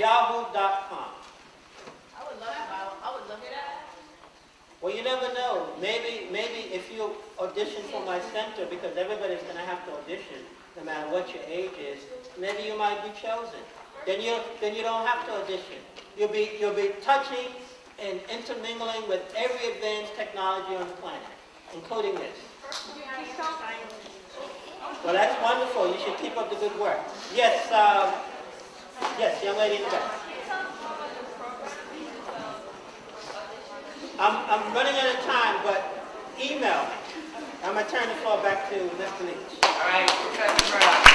yahoo.com. I would love it. Well, you never know. Maybe if you audition for my center, because everybody's going to have to audition, no matter what your age is, maybe you might be chosen. Then you don't have to audition. You'll be touching and intermingling with every advanced technology on the planet, including this. Well, that's wonderful. You should keep up the good work. Yes, yes, young lady in the back. I'm running out of time, but email me. I'm going to turn the floor back to Mr. Leach. All right, Professor Murdock.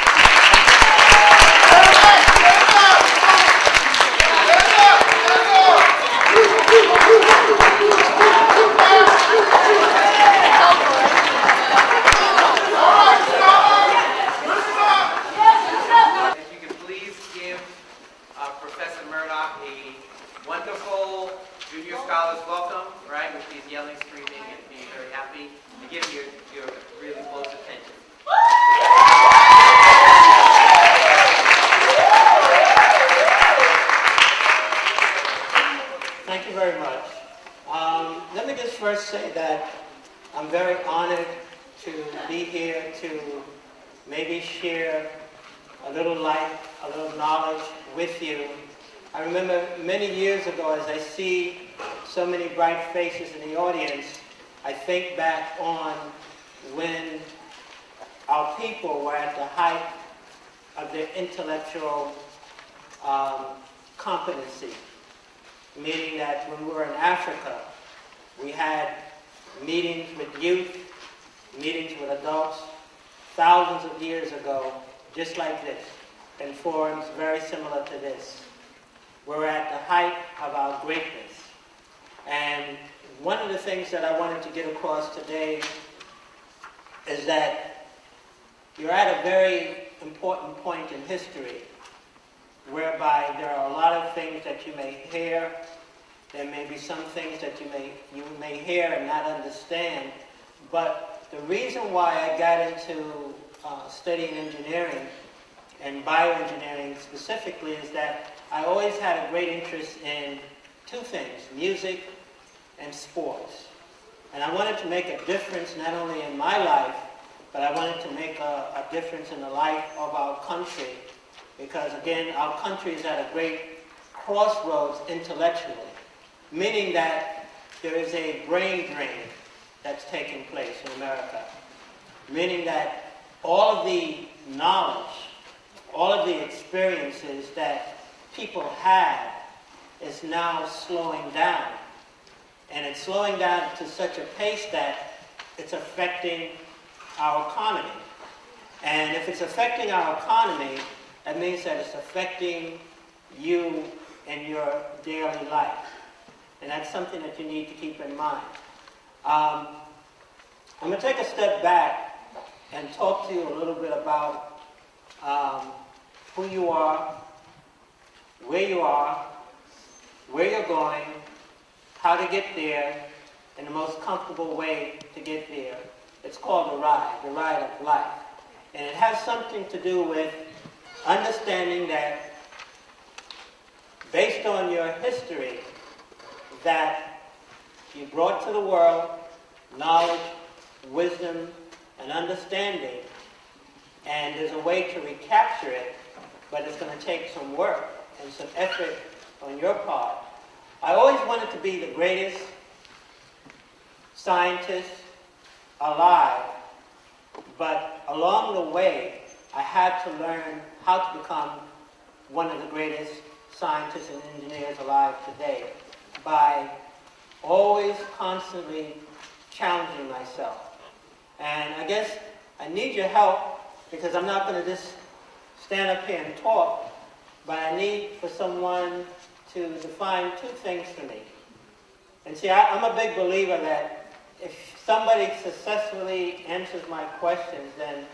If you could please give Professor Murdock a wonderful Junior Scholars welcome, right, with these yelling, screaming, and being very happy, and give your really close attention. Thank you very much. Let me just first say that I'm very honored to be here to maybe share a little light, a little knowledge with you. I remember many years ago, as I see so many bright faces in the audience, I think back on when our people were at the height of their intellectual competency, meaning that when we were in Africa, we had meetings with youth, meetings with adults, thousands of years ago, just like this, in forums very similar to this. We're at the height of our greatness. And one of the things that I wanted to get across today is that you're at a very important point in history whereby there are a lot of things that you may hear. There may be some things that you may hear and not understand. But the reason why I got into studying engineering and bioengineering specifically is that I always had a great interest in two things, music and sports. And I wanted to make a difference not only in my life, but I wanted to make a difference in the life of our country. Because again, our country is at a great crossroads intellectually, meaning that there is a brain drain that's taking place in America. Meaning that all of the knowledge, all of the experiences that people have is now slowing down. And it's slowing down to such a pace that it's affecting our economy. And if it's affecting our economy, that means that it's affecting you in your daily life. And that's something that you need to keep in mind. I'm going to take a step back and talk to you a little bit about who you are, where you're going, how to get there, and the most comfortable way to get there. It's called the ride of life. And it has something to do with understanding that based on your history, that you brought to the world knowledge, wisdom, and understanding, and there's a way to recapture it, but it's going to take some work and some effort on your part. I always wanted to be the greatest scientist alive, but along the way, I had to learn how to become one of the greatest scientists and engineers alive today by always constantly challenging myself. And I guess I need your help because I'm not going to just stand up here and talk, but I need for someone to define two things for me. And see, I'm a big believer that if somebody successfully answers my questions, then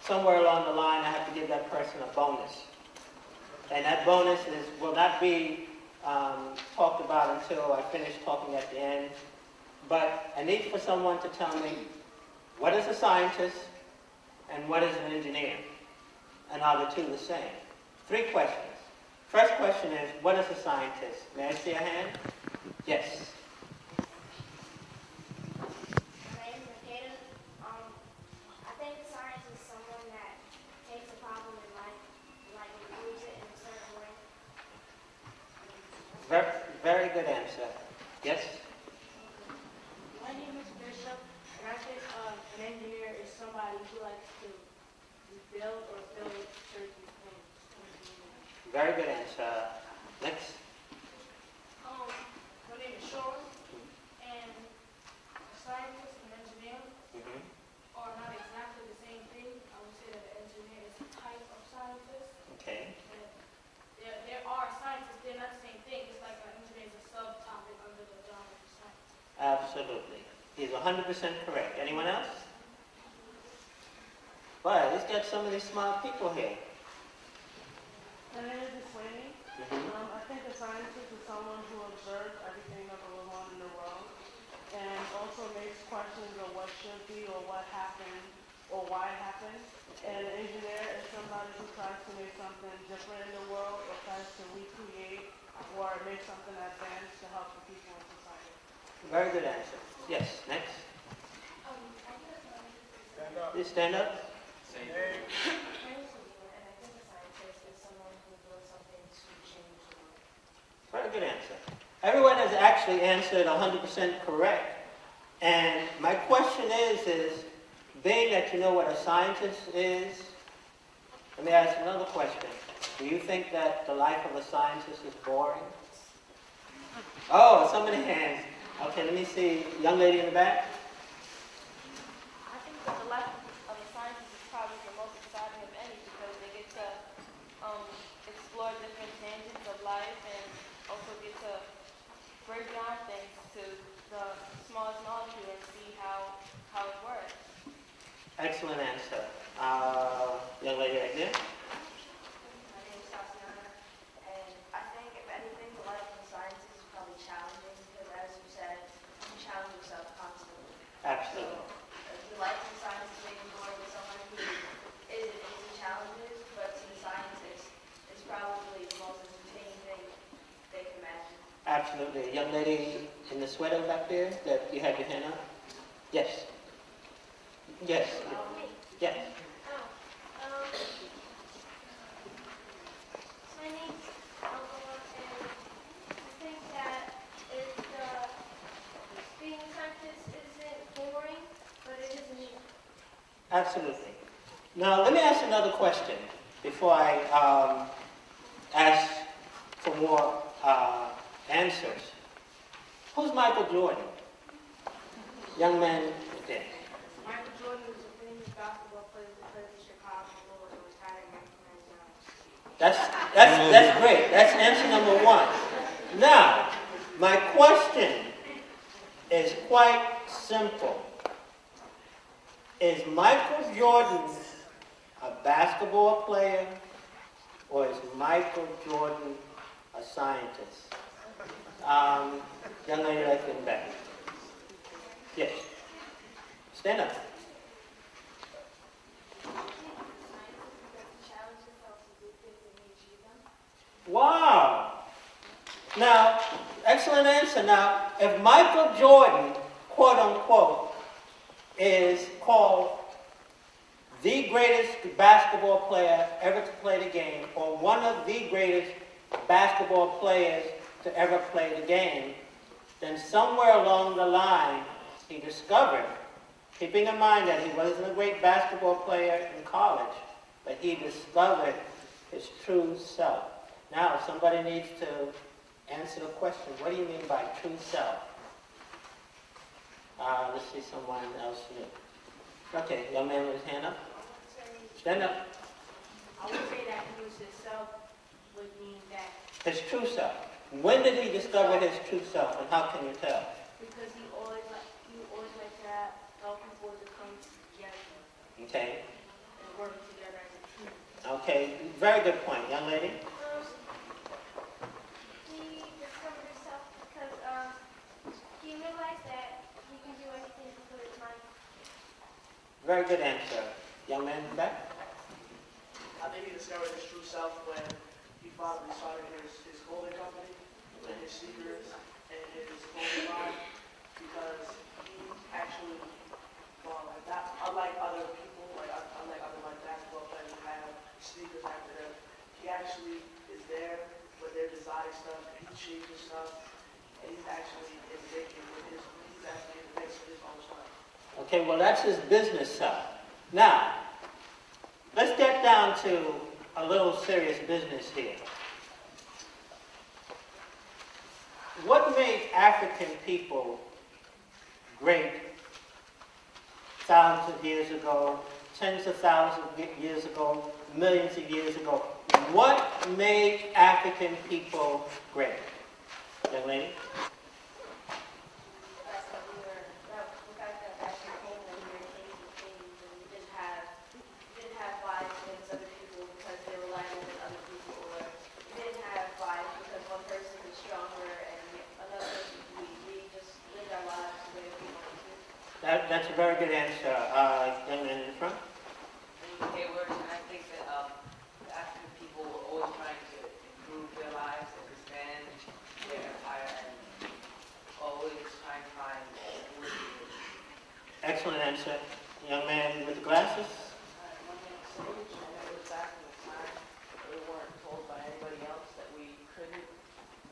somewhere along the line I have to give that person a bonus. And that bonus will not be talked about until I finish talking at the end. But I need for someone to tell me, what is a scientist and what is an engineer? And are the two the same? 3 questions. First question is, what is a scientist? May I see a hand? Yes. My name is Makeda. I think science is someone that takes a problem in life, like improves it in a certain way. Very, very good answer. Yes? My name is Bishop, and I think an engineer is somebody who likes to build or build certain things. Very good answer. Next. My name is Sean, and a scientist and engineer Mhm. are not exactly the same thing. I would say that an engineer is a type of scientist. Okay. And there are scientists, they're not the same thing. It's like an engineer is a subtopic under the genre of science. Absolutely. He's 100% correct. Anyone else? Well, he's got some of these smart people here. My name is Sweeney. I think a scientist is someone who observes everything that goes on in the world and also makes questions of what should be or what happened or why it happened. And an engineer is somebody who tries to make something different in the world or tries to recreate or make something advanced to help the people in society. Very good answer. Yes, next. Please stand up. Same. My name is Sabina, and I think a scientist is someone who does something to change the world. Very good answer. Everyone has actually answered 100% correct. And my question is, being that you know what a scientist is, let me ask another question. Do you think that the life of a scientist is boring? Oh, so many hands. Okay, let me see. Young lady in the back. I think that the life of a scientist is probably the most exciting of any because they get to explore different tangents of life and also get to break down things to the smallest molecule and see how it works. Excellent answer. Young lady right there. My name is Tatiana, and I think if anything, the life of a scientist is probably challenging because, as you said, you challenge yourself constantly. Absolutely. The life of a scientist may be boring to someone who isn't into challenges, but to the scientist, it's probably the most entertaining thing they can imagine. Absolutely. Young lady in the sweater back there, that you had your hand up? Yes. Yes. Yes. My name's Algoa, and I think that being a scientist isn't boring, but it is neat. Absolutely. Now, let me ask another question before I ask for more answers. Who's Michael Jordan? Young man there. Michael Jordan is a famous basketball player who played for Chicago Bulls and retired in 1999. That's great. That's answer number one. Now, my question is quite simple. Is Michael Jordan a basketball player or is Michael Jordan a scientist? Young lady right in the back. Yes. Stand up. Wow. Now, excellent answer. Now, if Michael Jordan, quote unquote, is called the greatest basketball player ever to play the game, or one of the greatest basketball players to ever play the game, then somewhere along the line he discovered, keeping in mind that he wasn't a great basketball player in college, but he discovered his true self. Now, somebody needs to answer the question, what do you mean by true self? Let's see someone else new. Okay, young man with his hand up. Stand up. I would say that he was himself would mean that His true self. When did he discover his true self, and how can you tell? because he always like to help people to come together Okay. and work together as a team. Okay. Very good point, young lady. He discovered himself because he realized that he can do anything he put his mind. Very good answer. Young man in the back. I think he discovered his true self when he finally started his clothing company, and his sneakers, and his clothing line, because he actually, not unlike other people, unlike other basketball players who have sneakers after them, he actually is there when they're designing stuff, he changes stuff, and he's actually in the mix with his own stuff. Okay, well, that's his business side. Now, let's get down to a little serious business here. What made African people great thousands of years ago, tens of thousands of years ago, millions of years ago? What made African people great? Young lady? That's a very good answer. Young man in the front. Hayward, and I think that the African people were always trying to improve their lives and expand their empire and always trying to find more. Excellent answer. Young man with the glasses. My name is Sage, and it was back in the time we weren't told by anybody else that we couldn't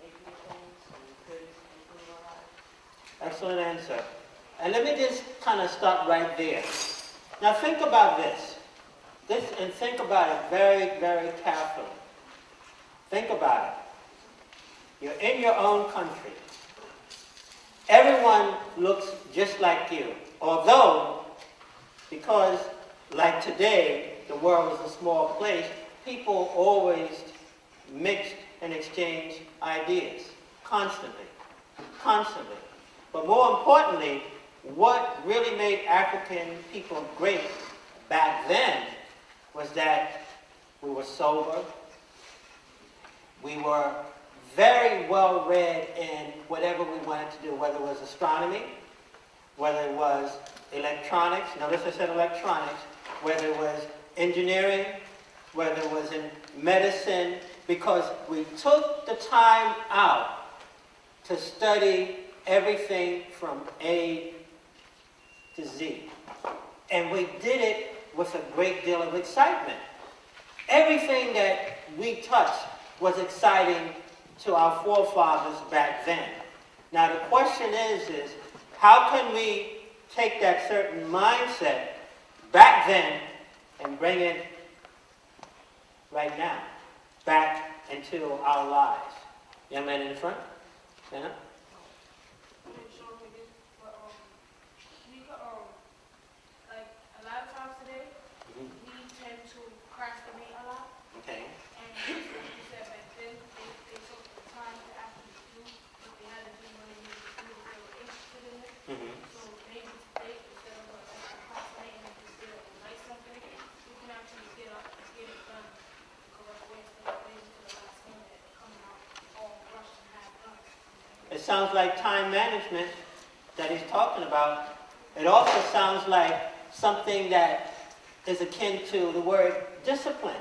make new things and we couldn't improve our lives. Excellent answer. And let me just kind of stop right there. Now think about this. And think about it very, very carefully. Think about it. You're in your own country. Everyone looks just like you. Although, because like today, the world is a small place, people always mixed and exchanged ideas. Constantly. Constantly. But more importantly, what really made African people great back then was that we were sober. We were very well read in whatever we wanted to do, whether it was astronomy, whether it was electronics, notice I said electronics, whether it was engineering, whether it was in medicine, because we took the time out to study everything from A to Z. And we did it with a great deal of excitement. Everything that we touched was exciting to our forefathers back then. Now the question is how can we take that certain mindset back then and bring it right now, back into our lives? Young man in the front. Anna? Okay. And like you said, back then, they took the time to actually do what they had to do when they needed to do what they were interested in it. So maybe today, instead of procrastinating and just write something, we can actually get it done the correct way instead of waiting to the last minute and coming out all rushed and half done. It sounds like time management that he's talking about. It also sounds like something that is akin to the word discipline.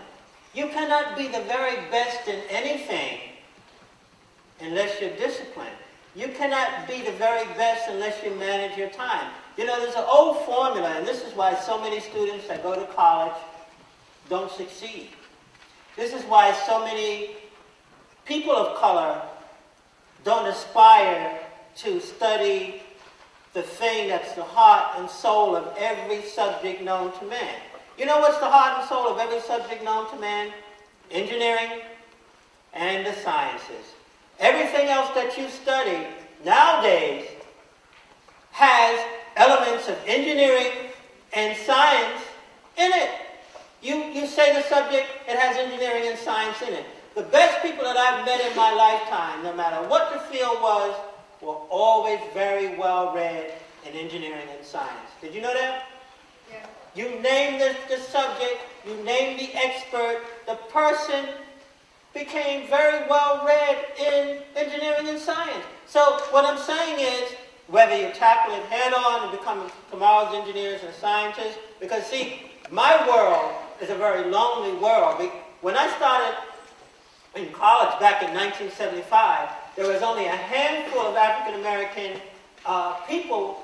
You cannot be the very best in anything unless you're disciplined. You cannot be the very best unless you manage your time. You know, there's an old formula, and this is why so many students that go to college don't succeed. This is why so many people of color don't aspire to study the thing that's the heart and soul of every subject known to man. You know what's the heart and soul of every subject known to man? Engineering and the sciences. Everything else that you study nowadays has elements of engineering and science in it. You say the subject, it has engineering and science in it. The best people that I've met in my lifetime, no matter what the field was, were always very well read in engineering and science. Did you know that? Yeah. You name the subject, you name the expert, the person became very well read in engineering and science. So what I'm saying is, whether you tackle it head on and become tomorrow's engineers and scientists, because see, my world is a very lonely world. When I started in back in 1975, there was only a handful of African American people